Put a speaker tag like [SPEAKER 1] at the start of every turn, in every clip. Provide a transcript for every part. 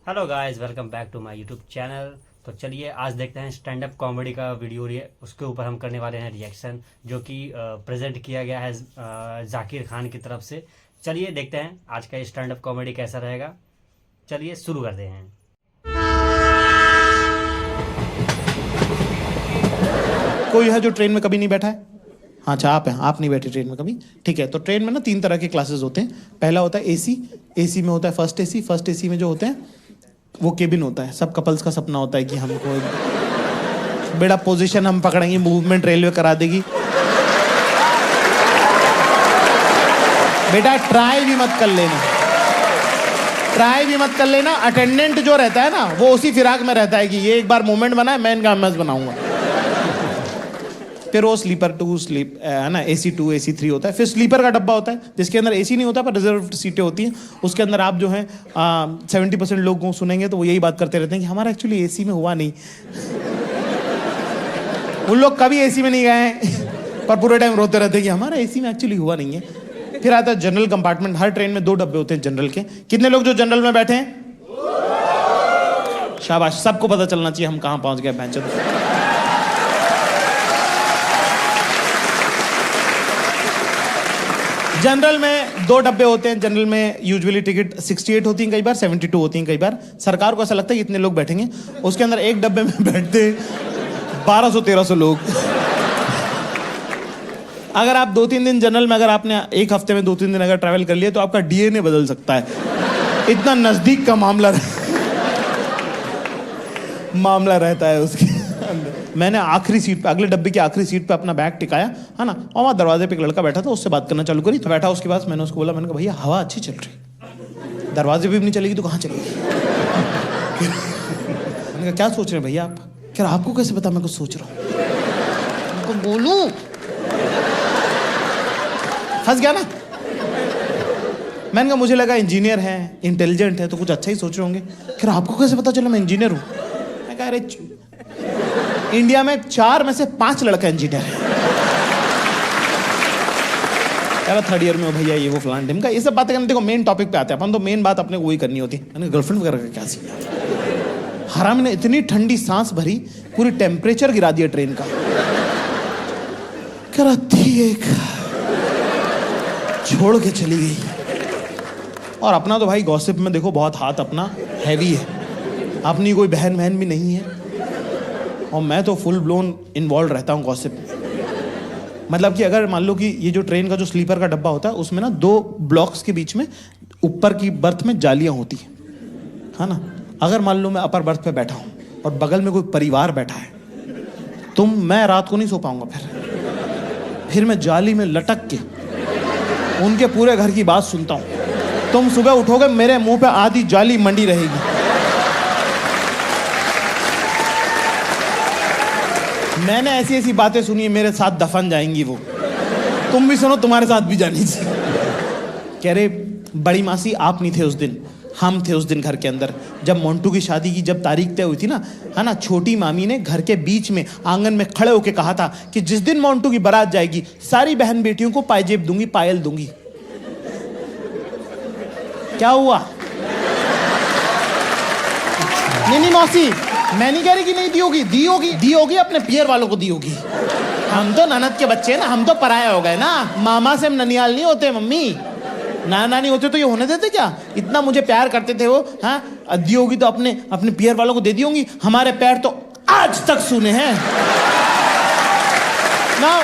[SPEAKER 1] Hello guys, welcome back to my YouTube channel. तो चलिए आज देखते हैं स्टैंड अप कॉमेडी का वीडियो, उसके ऊपर हम करने वाले हैं रिएक्शन, जो कि प्रेजेंट किया गया है जाकिर खान की तरफ से। चलिए देखते हैं आज का स्टैंड अप कॉमेडी कैसा रहेगा। चलिए शुरू करते हैं।
[SPEAKER 2] कोई है जो ट्रेन में कभी नहीं बैठा है? हाँ, अच्छा आप हैं, आप नहीं बैठे ट्रेन में कभी। ठीक है, तो ट्रेन में ना 3 तरह के क्लासेस होते हैं। पहला होता है एसी। एसी में होता है फर्स्ट एसी। फर्स्ट एसी में जो होते हैं वो केबिन होता है। सब कपल्स का सपना होता है कि हमको बेड़ा पोजीशन हम पकड़ेंगे, मूवमेंट रेलवे करा देगी। बेटा ट्राई भी मत कर लेना, ट्राई भी मत कर लेना। अटेंडेंट जो रहता है ना वो उसी फिराक में रहता है कि ये एक बार मूवमेंट बनाए, मैं इनका एमएस बनाऊंगा। फिर वो स्लीपर 2 स्लीप है ना, AC 2 AC 3 होता है। फिर स्लीपर का डब्बा होता है जिसके अंदर AC नहीं होता पर रिजर्व सीटें होती हैं। उसके अंदर आप जो हैं 70% लोग को सुनेंगे तो वो यही बात करते रहते हैं कि हमारा एक्चुअली AC में हुआ नहीं। उन लोग कभी AC में नहीं गए हैं पर पूरे टाइम रोते रहते हैं कि हमारा AC में एक्चुअली हुआ नहीं है। फिर आता है जनरल कंपार्टमेंट। हर ट्रेन में 2 डब्बे होते हैं जनरल के। कितने लोग जो जनरल में बैठे हैं? शाबाश, सबको पता चलना चाहिए हम कहाँ पहुंच गए बेंच। जनरल में 2 डब्बे होते हैं। जनरल में यूजुअली टिकट 68 होती है, कई बार 72 होती हैं। कई बार सरकार को ऐसा लगता है कि इतने लोग बैठेंगे। उसके अंदर एक डब्बे में बैठते 1200-1300 लोग। अगर आप 2-3 दिन जनरल में, अगर आपने एक हफ्ते में 2-3 दिन अगर ट्रैवल कर लिया तो आपका DNA बदल सकता है। इतना नजदीक का मामला रहता है उसके अंदर। मैंने आखिरी सीट पे, अगले डब्बे की आखिरी सीट पे अपना बैग टिकाया है ना, और वहाँ दरवाजे पे एक लड़का बैठा था, उससे बात करना चालू करी। तो बैठा, उसके बाद मैंने उसको बोला, मैंने कहा भैया हवा अच्छी चल रही, दरवाजे पे भी नहीं चलेगी तो कहाँ चलेगी? मैंने कहा क्या सोच रहे हैं भैया आप? क्या आपको कैसे पता मैं कुछ सोच रहा हूँ? उनको बोलूं? फंस गया ना। मैंने कहा मुझे लगा इंजीनियर है, इंटेलिजेंट है, तो कुछ अच्छा ही सोच रहे होंगे। क्या आपको कैसे पता चला मैं इंजीनियर हूँ? मैं कहा अरे इंडिया में 4 में से 5 लड़का इंजीनियर है। यार 3rd ईयर में हो भैया, ये वो फलान ढिम का, ये सब बातें करने। देखो मेन टॉपिक पे आते हैं अपन, तो मेन बात अपने को वही करनी होती है। मैंने गर्लफ्रेंड वगैरह का क्या सीन? हराम ने इतनी ठंडी सांस भरी, पूरी टेम्परेचर गिरा दिया ट्रेन का। कराती एक छोड़ के चली गई। और अपना तो भाई गॉसिप में देखो बहुत हाथ अपना हैवी है। अपनी कोई बहन भी नहीं है और मैं तो फुल ब्लोन इन्वॉल्व रहता हूँ गॉसिप में। मतलब कि अगर मान लो कि ये जो ट्रेन का जो स्लीपर का डब्बा होता है उसमें ना 2 ब्लॉक्स के बीच में ऊपर की बर्थ में जालियां होती है ना। अगर मान लो मैं अपर बर्थ पे बैठा हूँ और बगल में कोई परिवार बैठा है तो मैं रात को नहीं सो पाऊंगा। फिर मैं जाली में लटक के उनके पूरे घर की बात सुनता हूँ। तुम सुबह उठोगे मेरे मुंह पे आधी जाली मंडी रहेगी। मैंने ऐसी ऐसी बातें सुनी, मेरे साथ दफन जाएंगी वो। तुम भी सुनो, तुम्हारे साथ भी जानी चाहिए। कह रहे बड़ी मासी आप नहीं थे उस दिन, हम थे उस दिन घर के अंदर। जब मोंटू की शादी की जब तारीख तय हुई थी ना, है ना, छोटी मामी ने घर के बीच में आंगन में खड़े होके कहा था कि जिस दिन मोंटू की बारात जाएगी सारी बहन बेटियों को पायजेब दूंगी, पायल दूंगी। क्या हुआ? नहीं मौसी, मैं नहीं कह रही कि नहीं दी होगी अपने पियर वालों को दी होगी। हम तो ननद के बच्चे हैं ना, हम तो पराया हो गए ना। मामा से हम ननियाल नहीं होते मम्मी, नाना नहीं होते तो ये होने देते क्या? इतना मुझे प्यार करते थे वो। हाँ, दी होगी तो अपने पियर वालों को दे दी होंगी। हमारे पैर तो आज तक सूने हैं ना।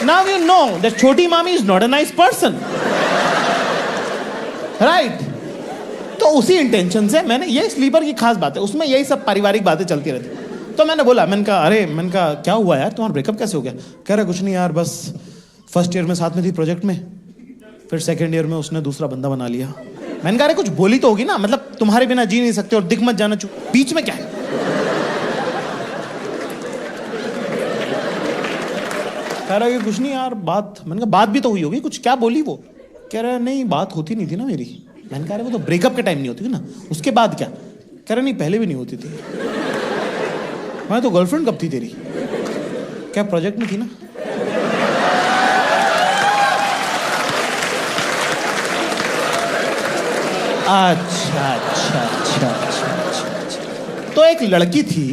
[SPEAKER 2] Now you know that छोटी मामी is not a nice person, right? तो उसी इंटेंशन से मैंने, ये स्लीपर की खास बात है, उसमें यही सब पारिवारिक बातें चलती रहती। तो मैंने बोला, मैंने कहा क्या हुआ यार, तुम्हारा ब्रेकअप कैसे हो गया? कह रहा कुछ नहीं यार, बस फर्स्ट ईयर में साथ में थी प्रोजेक्ट में, फिर 2nd ईयर में उसने दूसरा बंदा बना लिया। मैंने कहा अरे कुछ बोली तो होगी ना, मतलब तुम्हारे बिना जी नहीं सकते और दिख मत जाना बीच में क्या है? कह रहा कुछ नहीं यार बात। मैंने कहा बात भी तो हुई होगी कुछ, क्या बोली वो? कह रहा नहीं बात होती नहीं थी ना मेरी। मैंने कहा वो तो ब्रेकअप के टाइम नहीं होती थी ना, उसके बाद क्या? कह रहा नहीं पहले भी नहीं होती थी। मैं तो गर्लफ्रेंड कब थी तेरी? क्या प्रोजेक्ट में थी ना? अच्छा अच्छा अच्छा अच्छा अच्छा। तो एक लड़की थी,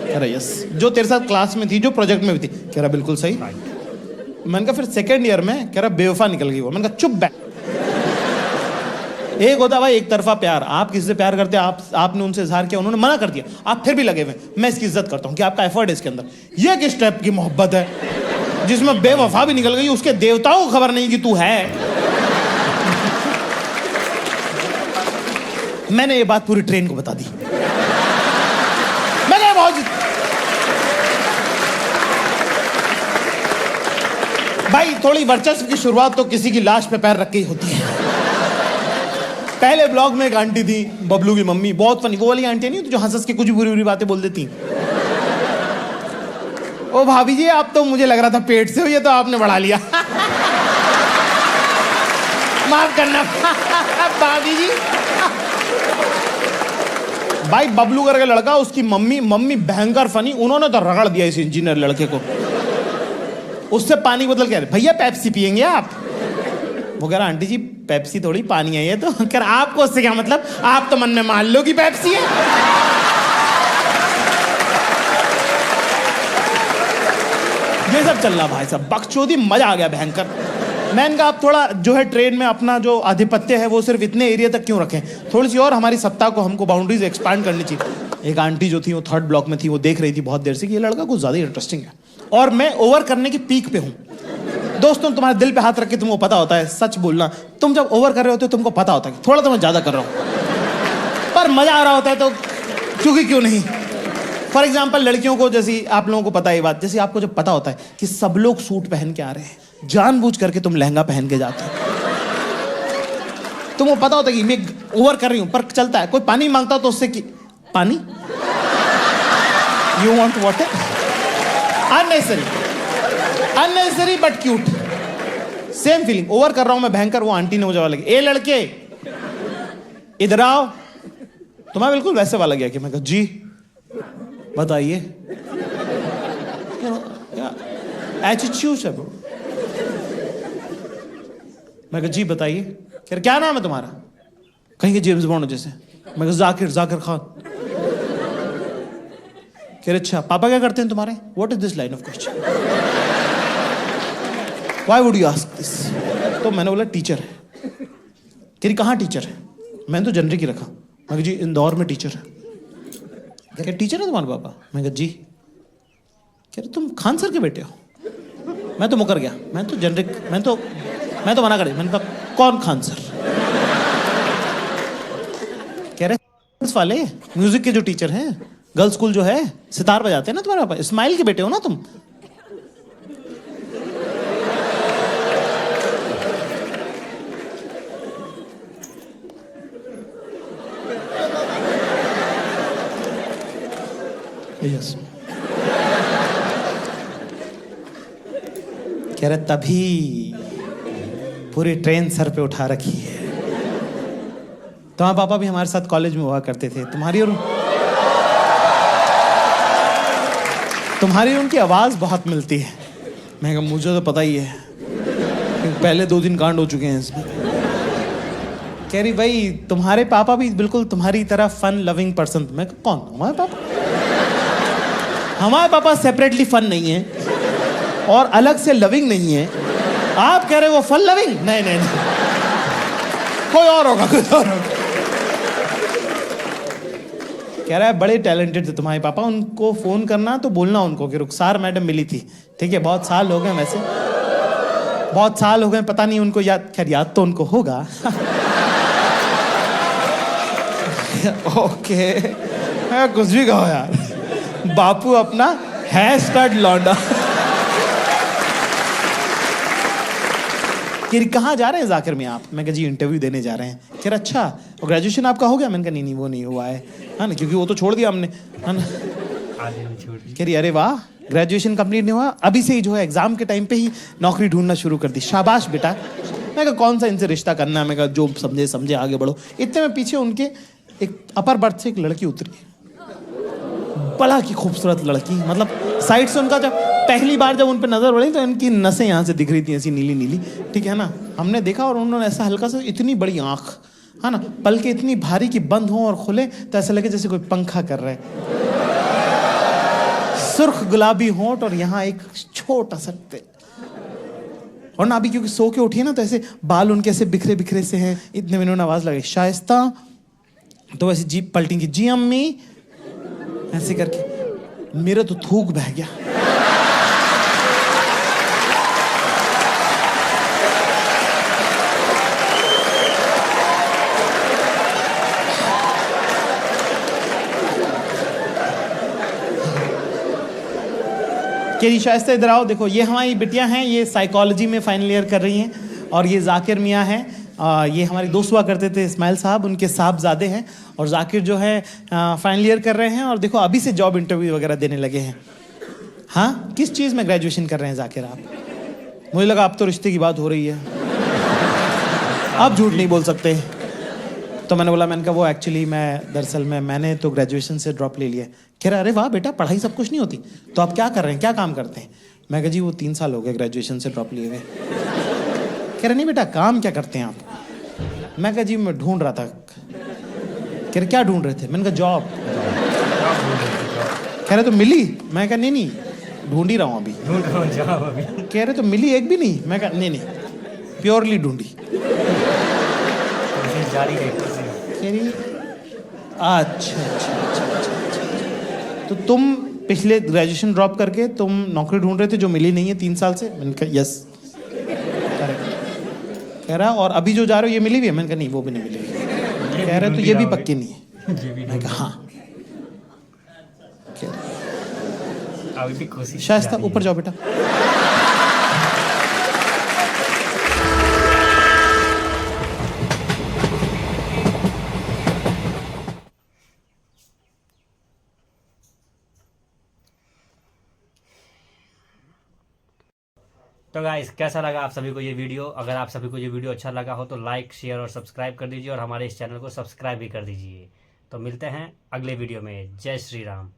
[SPEAKER 2] कह रहा यस, जो तेरे साथ क्लास में थी, जो प्रोजेक्ट में भी थी। कह रहा बिल्कुल सही। मैंने कहा फिर सेकेंड ईयर में, कह रहा बेवफा निकल गई वो। मैंने कहा चुप बैठ। एक होता भाई एक तरफा प्यार, आप किसी से प्यार करते हैं, आपने उनसे इजहार किया, उन्होंने मना कर दिया, आप फिर भी लगे हुए। मैं इसकी इज्जत करता हूं कि आपका एफर्ट है इसके अंदर। ये किस टाइप की मोहब्बत है जिसमें बेवफा भी निकल गई, उसके देवताओं को खबर नहीं कि तू है। मैंने ये बात पूरी ट्रेन को बता दी। मैंने बहुत भाई थोड़ी वर्चस्व की शुरुआत तो किसी की लाश पे पैर रख के ही होती है। पहले ब्लॉग में एक आंटी थी, बबलू की मम्मी, बहुत फनी। वो वाली आंटी नहीं जो हंस के कुछ बुरी बुरी बातें बोल देती। ओ भाभी जी, आप तो मुझे लग रहा था पेट से हो, ये तो आपने बढ़ा लिया। माफ करना भाभी जी। भाई बबलू करके लड़का, उसकी मम्मी भयंकर फनी। उन्होंने तो रगड़ दिया इस इंजीनियर लड़के को। उससे पानी बोतल कह रहे, भैया पेप्सी पियेंगे आप? वो कह रहा आंटी जी पेप्सी थोड़ी पानी है ये तो। कह रहा आपको उससे क्या मतलब, आप तो मन में मान लो कि पेप्सी है। ये सब चल रहा भाई साहब, बकचोदी, मजा आ गया भयंकर। मैंने कहा आप थोड़ा जो है ट्रेन में अपना जो आधिपत्य है वो सिर्फ इतने एरिया तक क्यों रखें, थोड़ी सी और हमारी सत्ता को, हमको बाउंड्रीज एक्सपांड करनी चाहिए। एक आंटी जो थी वो थर्ड ब्लॉक में थी, वो देख रही थी बहुत देर से कि ये लड़का कुछ ज्यादा इंटरेस्टिंग है और मैं ओवर करने की पीक पे हूँ। दोस्तों तुम्हारे दिल पे हाथ रख के तुमको पता होता है, सच बोलना, तुम जब ओवर कर रहे होते हो तुमको पता होता है कि थोड़ा तो मैं ज्यादा कर रहा हूँ, पर मजा आ रहा होता है तो क्योंकि क्यों नहीं। फॉर एग्जाम्पल लड़कियों को, जैसे आप लोगों को पता है ये बात, जैसे आपको जब पता होता है कि सब लोग सूट पहन के आ रहे हैं, जानबूझ करके तुम लहंगा पहन के जाते हो। तुमको पता होता है कि मैं ओवर कर रही हूं, पर चलता है। कोई पानी मांगता तो उससे कि पानी, you want water, unnecessary but cute. Same feeling, over कर रहा हूं मैं भयंकर। वो आंटी ने मुझे वाला किया, ए लड़के इधर आओ। तुम्हें बिल्कुल वैसे वाला गया कि मैं कहा जी बताइए, एटीट्यूड है ब्रो। मैं कहा जी बताइए। कह रहे क्या नाम है तुम्हारा? कहेंगे जेम्स बॉन्ड जैसे। मैं कहा जाकिर खान। कह रहे अच्छा पापा क्या करते हैं तुम्हारे? What is this line of question, why would you ask this? तो मैंने बोला टीचर है। कह रही कहाँ टीचर है? मैंने तो जनरिक ही रखा। मैं कहा जी इंदौर में टीचर है। कह रहे टीचर है तुम्हारे पापा? मैं कहा जी। कह रहे तुम खान सर के बेटे हो? मैं तो मुकर गया, मैं तो जनरिक, मैं तो मना कर। मैंने कहा कौन खान सर? कह रहे वाले म्यूजिक के जो टीचर हैं, गर्ल्स स्कूल जो है, सितार बजाते हैं ना तुम्हारे पापा, इस्माइल के बेटे हो ना तुम? यस। कह रहे तभी पूरी ट्रेन सर पे उठा रखी है। तुम्हारे पापा भी हमारे साथ कॉलेज में हुआ करते थे। तुम्हारी उनकी आवाज बहुत मिलती है। मैं कहा मुझे तो पता ही है, पहले 2 दिन कांड हो चुके हैं इसमें। कह रही भाई तुम्हारे पापा भी बिल्कुल तुम्हारी तरह फन लविंग पर्सन। मैं कौन? हमारे पापा? हमारे पापा सेपरेटली फन नहीं है और अलग से लविंग नहीं है। आप कह रहे हो वो फन लविंग? नहीं, कोई और होगा। कह रहा है बड़े टैलेंटेड थे तुम्हारे पापा, उनको फोन करना तो बोलना उनको कि रुखसार मैडम मिली थी। ठीक है, बहुत साल हो गए, वैसे बहुत साल हो गए, पता नहीं उनको याद, खैर याद तो उनको होगा। ओके कुछ भी कहो यार, बापू अपना है स्टड लौंडा। कहाँ जा रहे हैं जाकिर में आप? मैं कहा जी इंटरव्यू देने जा रहे हैं। कह रहा अच्छा, और ग्रेजुएशन आपका हो गया? मैंने कहा नहीं वो नहीं हुआ है ना, क्योंकि वो तो छोड़ दिया हमने, है ना। कह रही अरे वाह, ग्रेजुएशन कंप्लीट नहीं हुआ, अभी से ही जो है एग्जाम के टाइम पे ही नौकरी ढूंढना शुरू कर दी, शाबाश बेटा। मैं कहा कौन सा इनसे रिश्ता करना है? मैं कहा जो समझे आगे बढ़ो। इतने में पीछे उनके एक अपर बर्थ से एक लड़की उतरी, बड़ा की खूबसूरत लड़की, मतलब साइड से उनका जब पहली बार जब उन पर नजर पड़ी तो इनकी नसें यहाँ से दिख रही थी ऐसी नीली नीली, ठीक है ना। हमने देखा और उन्होंने ऐसा हल्का सा, इतनी बड़ी आंख, हाँ ना, पलकें इतनी भारी कि बंद हो और खुले तो ऐसा लगे जैसे कोई पंखा कर रहा है। सुर्ख गुलाबी होंठ और यहाँ एक छोटा सा और ना अभी क्योंकि सो के उठी है ना, तो ऐसे बाल उनके ऐसे बिखरे बिखरे से हैं। इतने में उन्होंने आवाज लगाई, शाइस्ता, तो वैसे जीप पलटेंगी, जी अम्मी, ऐसे करके मेरा तो थूक बह गया। कह रही शाइस्ता इधर आओ, देखो ये हमारी बिटियां हैं, ये साइकोलॉजी में फाइनल ईयर कर रही हैं, और ये जाकिर मियाँ हैं, ये हमारे दोस्त हुआ करते थे इस्माइल साहब, उनके साहबजादे हैं, और जाकिर जो है फाइनल ईयर कर रहे हैं, और देखो अभी से जॉब इंटरव्यू वगैरह देने लगे हैं। हाँ, किस चीज़ में ग्रेजुएशन कर रहे हैं जाकिर आप? मुझे लगा आप तो रिश्ते की बात हो रही है, आप झूठ नहीं बोल सकते। तो मैंने बोला, मैंने कहा वो एक्चुअली दरअसल मैंने तो ग्रेजुएशन से ड्रॉप ले लिया। कह रहा, अरे वाह बेटा, पढ़ाई सब कुछ नहीं होती, तो आप क्या कर रहे हैं, क्या काम करते हैं? मैं कहा जी वो 3 साल हो गए ग्रेजुएशन से ड्रॉप लिए हुए। कह रहे नहीं बेटा, काम क्या करते हैं आप? मैं कहा जी मैं ढूंढ रहा था। कह रहे क्या ढूंढ रहे थे? मैंने कहा जॉब। कह रहे तो मिली? मैं कहा नहीं ढूंढ ही रहा हूँ अभी। कह रहे तो मिली एक भी नहीं? मैं कहा नहीं प्योरली ढूंढी। कह रही अच्छा, तो तुम पिछले ग्रेजुएशन ड्रॉप करके तुम नौकरी ढूंढ रहे थे जो मिली नहीं है 3 साल से? मैंने कहा यस। कह रहा और अभी जो जा रहे हो ये मिली भी है? मैंने कहा नहीं वो भी नहीं मिली हुई। कह रहे तो ये भी पक्की नहीं है? मैंने कहा हाँ। शायस्ता ऊपर जाओ बेटा।
[SPEAKER 1] तो गाइस कैसा लगा आप सभी को ये वीडियो? अगर आप सभी को ये वीडियो अच्छा लगा हो तो लाइक, शेयर और सब्सक्राइब कर दीजिए, और हमारे इस चैनल को सब्सक्राइब भी कर दीजिए। तो मिलते हैं अगले वीडियो में। जय श्री राम।